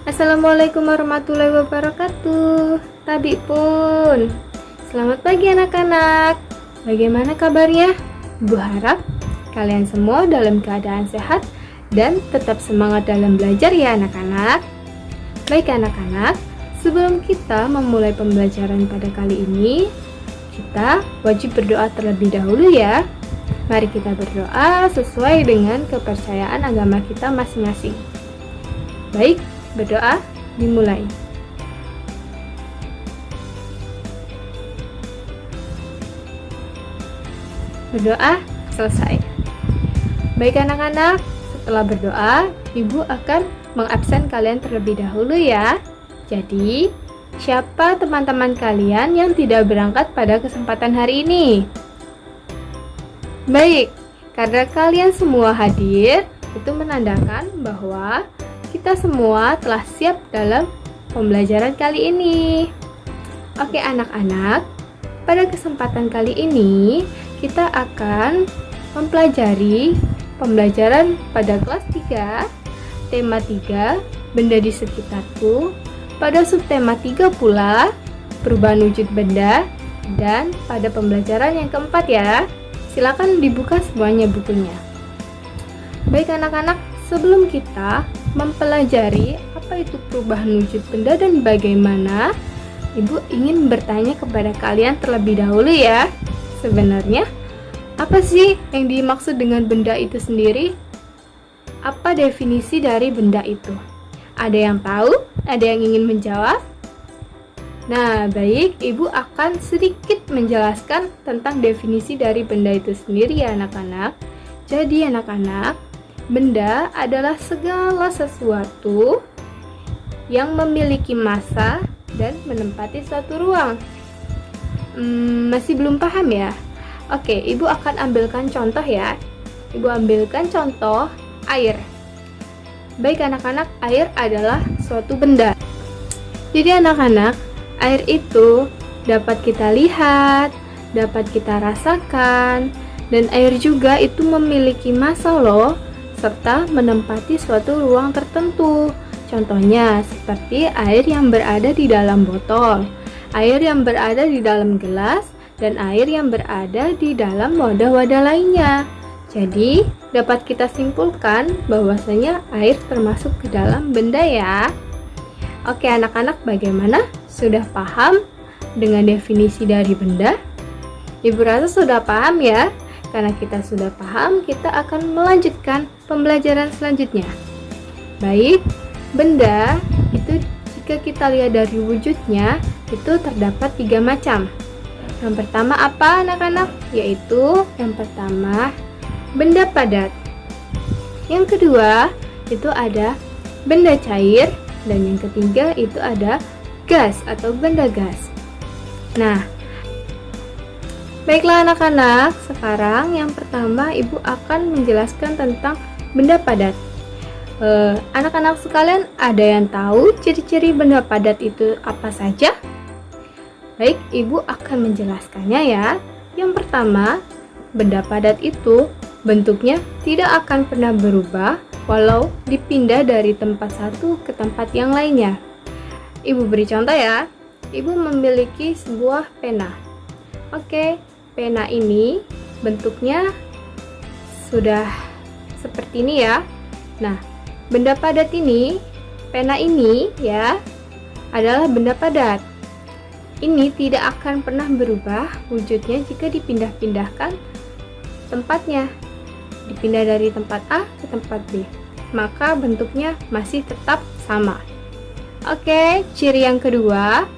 Assalamualaikum warahmatullahi wabarakatuh. Tabi pun. Selamat pagi anak-anak. Bagaimana kabarnya? Ibu harap kalian semua dalam keadaan sehat dan tetap semangat dalam belajar ya anak-anak. Baik anak-anak, sebelum kita memulai pembelajaran pada kali ini, kita wajib berdoa terlebih dahulu ya. Mari kita berdoa sesuai dengan kepercayaan agama kita masing-masing. Baik, berdoa dimulai. Berdoa selesai. Baik anak-anak, setelah berdoa, ibu akan mengabsen kalian terlebih dahulu ya. Jadi, siapa teman-teman kalian yang tidak berangkat pada kesempatan hari ini? Baik, karena kalian semua hadir, itu menandakan bahwa kita semua telah siap dalam pembelajaran kali ini. Oke anak-anak, pada kesempatan kali ini kita akan mempelajari pembelajaran pada kelas 3, tema 3, benda di sekitarku, pada subtema 3 pula, perubahan wujud benda, dan pada pembelajaran yang keempat ya. Silakan dibuka semuanya bukunya. Baik anak-anak, sebelum kita mempelajari apa itu perubahan wujud benda dan bagaimana, ibu ingin bertanya kepada kalian terlebih dahulu ya. Sebenarnya, apa sih yang dimaksud dengan benda itu sendiri? Apa definisi dari benda itu? Ada yang tahu? Ada yang ingin menjawab? Nah, baik, ibu akan sedikit menjelaskan tentang definisi dari benda itu sendiri ya anak-anak. Jadi anak-anak, benda adalah segala sesuatu yang memiliki massa dan menempati suatu ruang. Masih belum paham ya? Oke, ibu akan ambilkan contoh ya. Ibu ambilkan contoh air. Baik anak-anak, air adalah suatu benda. Jadi anak-anak, air itu dapat kita lihat, dapat kita rasakan, dan air juga itu memiliki massa loh, serta menempati suatu ruang tertentu. Contohnya seperti air yang berada di dalam botol, air yang berada di dalam gelas, dan air yang berada di dalam wadah-wadah lainnya. Jadi dapat kita simpulkan bahwasanya air termasuk ke dalam benda ya. Oke anak-anak, bagaimana? Sudah paham dengan definisi dari benda? Ibu rasa sudah paham ya? Karena kita sudah paham, kita akan melanjutkan pembelajaran selanjutnya. Baik, benda itu jika kita lihat dari wujudnya, itu terdapat 3 macam. Yang pertama apa anak-anak? Yaitu yang pertama, benda padat. Yang kedua, itu ada benda cair. Dan yang ketiga, itu ada gas atau benda gas. Nah, baiklah anak-anak, sekarang yang pertama ibu akan menjelaskan tentang benda padat. Anak-anak sekalian, ada yang tahu ciri-ciri benda padat itu apa saja? Baik, ibu akan menjelaskannya ya. Yang pertama, benda padat itu bentuknya tidak akan pernah berubah walau dipindah dari tempat satu ke tempat yang lainnya. Ibu beri contoh ya. Ibu memiliki sebuah pena. Oke, pena ini bentuknya sudah seperti ini ya. Nah, benda padat ini, pena ini ya, adalah benda padat. Ini tidak akan pernah berubah wujudnya jika dipindah-pindahkan tempatnya. Dipindah dari tempat A ke tempat B, maka bentuknya masih tetap sama. Oke, ciri yang kedua,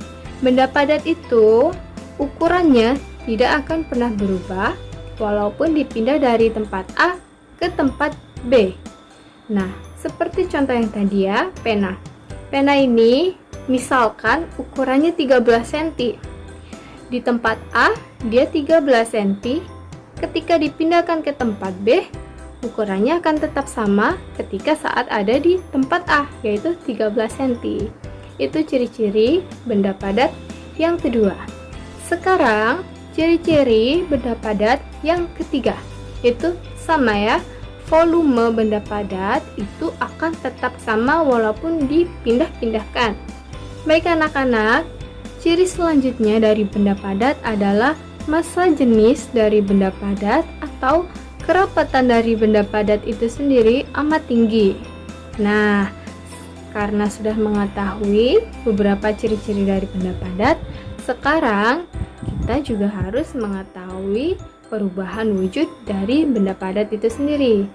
benda padat itu ukurannya tidak akan pernah berubah walaupun dipindah dari tempat A ke tempat B. Nah, seperti contoh yang tadi ya, pena. Pena ini misalkan ukurannya 13 cm. Di tempat A dia 13 cm. Ketika dipindahkan ke tempat B, ukurannya akan tetap sama ketika saat ada di tempat A, yaitu 13 cm. Itu ciri-ciri benda padat yang kedua. Sekarang, ciri-ciri benda padat yang ketiga. Itu sama ya, volume benda padat itu akan tetap sama walaupun dipindah-pindahkan. Baik anak-anak, ciri selanjutnya dari benda padat adalah massa jenis dari benda padat atau kerapatan dari benda padat itu sendiri amat tinggi. Nah, karena sudah mengetahui beberapa ciri-ciri dari benda padat, sekarang kita juga harus mengetahui perubahan wujud dari benda padat itu sendiri.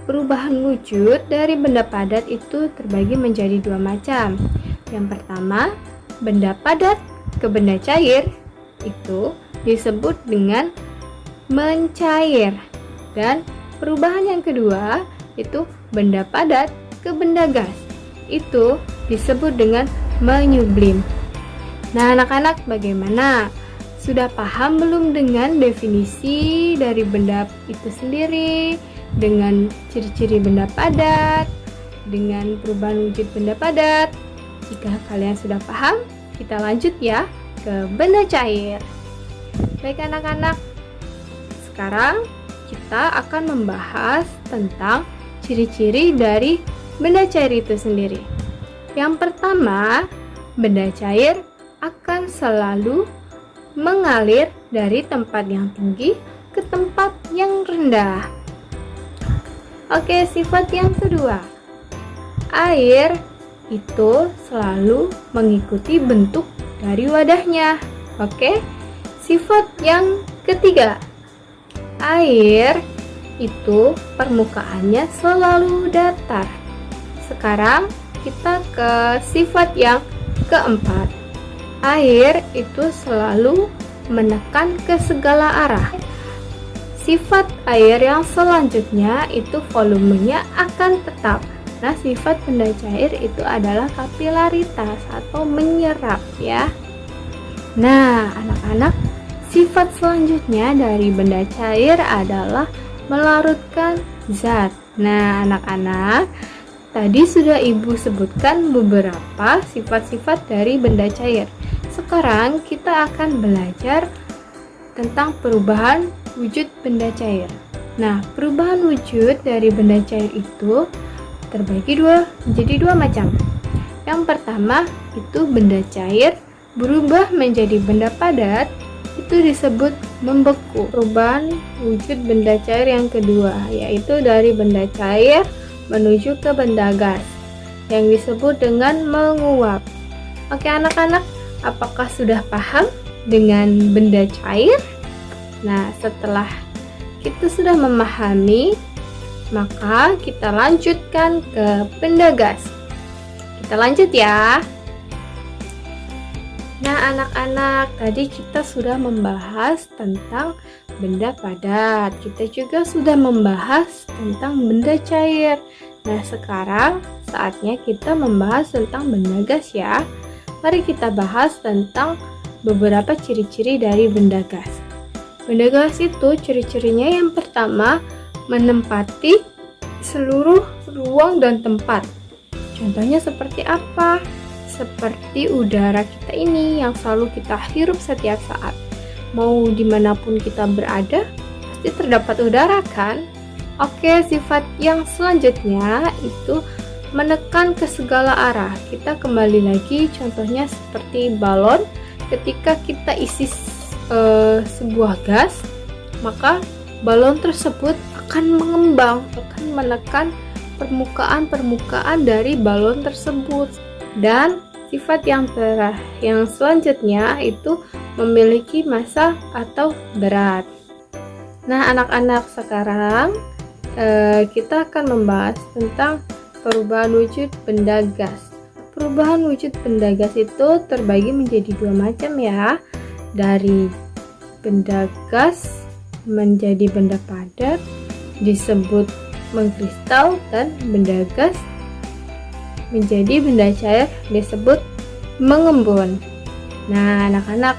Perubahan wujud dari benda padat itu terbagi menjadi dua macam. Yang pertama, benda padat ke benda cair itu disebut dengan mencair. Dan perubahan yang kedua itu benda padat ke benda gas. Itu disebut dengan menyublim. Nah, anak-anak bagaimana? Sudah paham belum dengan definisi dari benda itu sendiri, dengan ciri-ciri benda padat, dengan perubahan wujud benda padat? Jika kalian sudah paham, kita lanjut ya ke benda cair. Baik anak-anak, sekarang kita akan membahas tentang ciri-ciri dari benda cair itu sendiri. Yang pertama, benda cair akan selalu mengalir dari tempat yang tinggi ke tempat yang rendah. Oke, sifat yang kedua, air itu selalu mengikuti bentuk dari wadahnya. Oke, sifat yang ketiga, air itu permukaannya selalu datar. Sekarang kita ke sifat yang keempat, air itu selalu menekan ke segala arah. Sifat air yang selanjutnya itu volumenya akan tetap. Nah, sifat benda cair itu adalah kapilaritas atau menyerap ya. Nah, anak-anak, sifat selanjutnya dari benda cair adalah melarutkan zat. Nah, anak-anak, tadi sudah Ibu sebutkan beberapa sifat-sifat dari benda cair. Sekarang kita akan belajar tentang perubahan wujud benda cair. Nah, perubahan wujud dari benda cair itu terbagi menjadi dua macam. Yang pertama itu benda cair berubah menjadi benda padat, itu disebut membeku. Perubahan wujud benda cair yang kedua yaitu dari benda cair menuju ke benda gas yang disebut dengan menguap. Oke anak-anak, apakah sudah paham dengan benda cair? Nah, setelah kita sudah memahami, maka kita lanjutkan ke benda gas. Kita lanjut ya. Nah, anak-anak, tadi kita sudah membahas tentang benda padat. Kita juga sudah membahas tentang benda cair. Nah, sekarang saatnya kita membahas tentang benda gas ya. Mari kita bahas tentang beberapa ciri-ciri dari benda gas. Benda gas itu ciri-cirinya yang pertama, menempati seluruh ruang dan tempat. Contohnya seperti apa? Seperti udara kita ini yang selalu kita hirup setiap saat. Mau dimanapun kita berada, pasti terdapat udara kan? Oke, sifat yang selanjutnya itu menekan ke segala arah. Kita kembali lagi, contohnya seperti balon. Ketika kita isi sebuah gas, maka balon tersebut akan mengembang, akan menekan permukaan dari balon tersebut. Dan sifat yang selanjutnya itu memiliki massa atau berat. Nah, anak-anak, sekarang kita akan membahas tentang perubahan wujud benda gas. Perubahan wujud benda gas itu terbagi menjadi dua macam ya. Dari benda gas menjadi benda padat disebut mengkristal, dan benda gas menjadi benda cair disebut mengembun. Nah, anak-anak,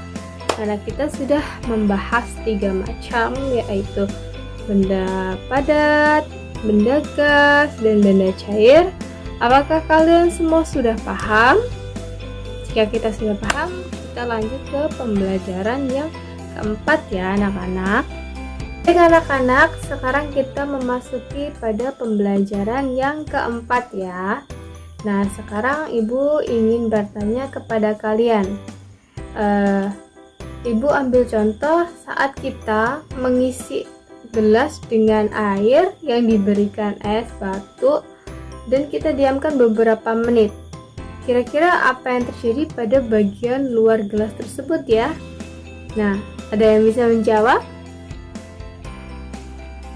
karena kita sudah membahas tiga macam, yaitu benda padat, benda gas, dan benda cair. Apakah kalian semua sudah paham? Jika kita sudah paham, kita lanjut ke pembelajaran yang keempat ya anak-anak. Baik anak-anak, sekarang kita memasuki pada pembelajaran yang keempat ya. Nah, sekarang Ibu ingin bertanya kepada kalian. Ibu ambil contoh saat kita mengisi gelas dengan air yang diberikan es batu dan kita diamkan beberapa menit. Kira-kira apa yang terjadi pada bagian luar gelas tersebut ya? Nah, ada yang bisa menjawab?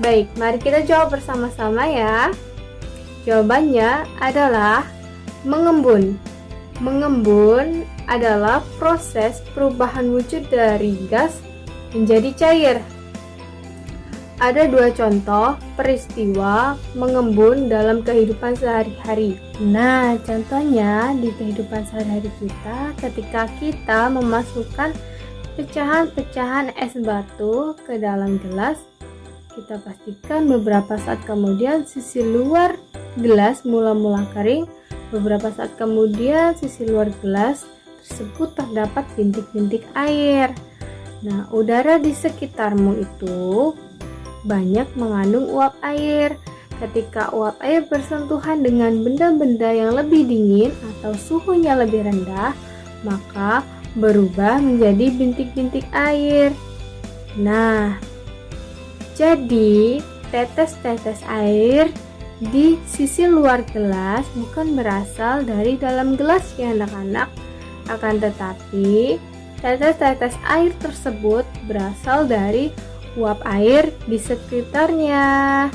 Baik, mari kita jawab bersama-sama ya. Jawabannya adalah mengembun. Mengembun adalah proses perubahan wujud dari gas menjadi cair. Ada dua contoh peristiwa mengembun dalam kehidupan sehari-hari. Nah, contohnya di kehidupan sehari-hari kita ketika kita memasukkan pecahan-pecahan es batu ke dalam gelas, kita pastikan beberapa saat kemudian sisi luar gelas mula-mula kering. Beberapa saat kemudian sisi luar gelas tersebut terdapat bintik-bintik air. Nah, udara di sekitarmu itu banyak mengandung uap air. Ketika uap air bersentuhan dengan benda-benda yang lebih dingin atau suhunya lebih rendah, maka berubah menjadi bintik-bintik air. Nah, jadi tetes-tetes air di sisi luar gelas bukan berasal dari dalam gelas ya anak-anak, akan tetapi tetes-tetes air tersebut berasal dari uap air di sekitarnya.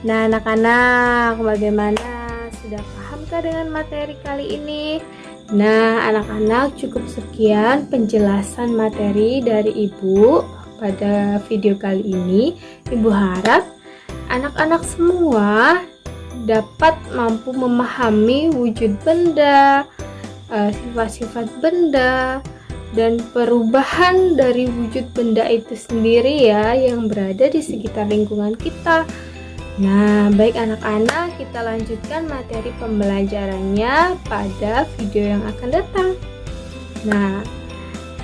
Nah anak-anak, bagaimana? Sudah pahamkah dengan materi kali ini? Nah anak-anak, cukup sekian penjelasan materi dari Ibu pada video kali ini. Ibu harap anak-anak semua dapat mampu memahami wujud benda, sifat-sifat benda, dan perubahan dari wujud benda itu sendiri ya yang berada di sekitar lingkungan kita. Nah, baik anak-anak, kita lanjutkan materi pembelajarannya pada video yang akan datang. Nah,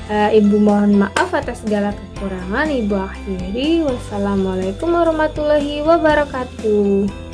Ibu mohon maaf atas segala kekurangan. Ibu akhiri. Wassalamualaikum warahmatullahi wabarakatuh.